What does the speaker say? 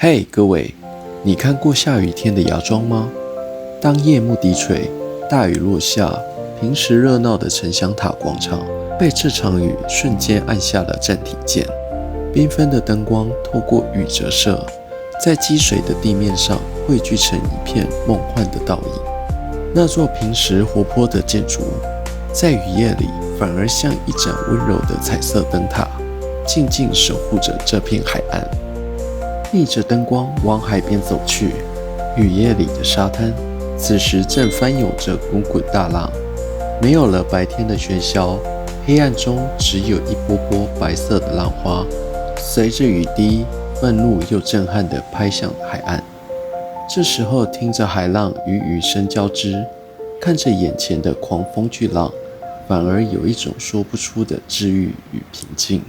嘿，各位，你看过下雨天的芽庄吗？当夜幕低垂，大雨落下，平时热闹的城乡塔广场被这场雨瞬间按下了暂停键。缤纷的灯光透过雨折射，在积水的地面上汇聚成一片梦幻的倒影。那座平时活泼的建筑，在雨夜里反而像一盏温柔的彩色灯塔，静静守护着这片海岸。逆着灯光往海边走去，雨夜里的沙滩，此时正翻涌着滚滚大浪。没有了白天的喧嚣，黑暗中只有一波波白色的浪花，随着雨滴，愤怒又震撼地拍向海岸。这时候听着海浪与雨声交织，看着眼前的狂风巨浪，反而有一种说不出的治愈与平静。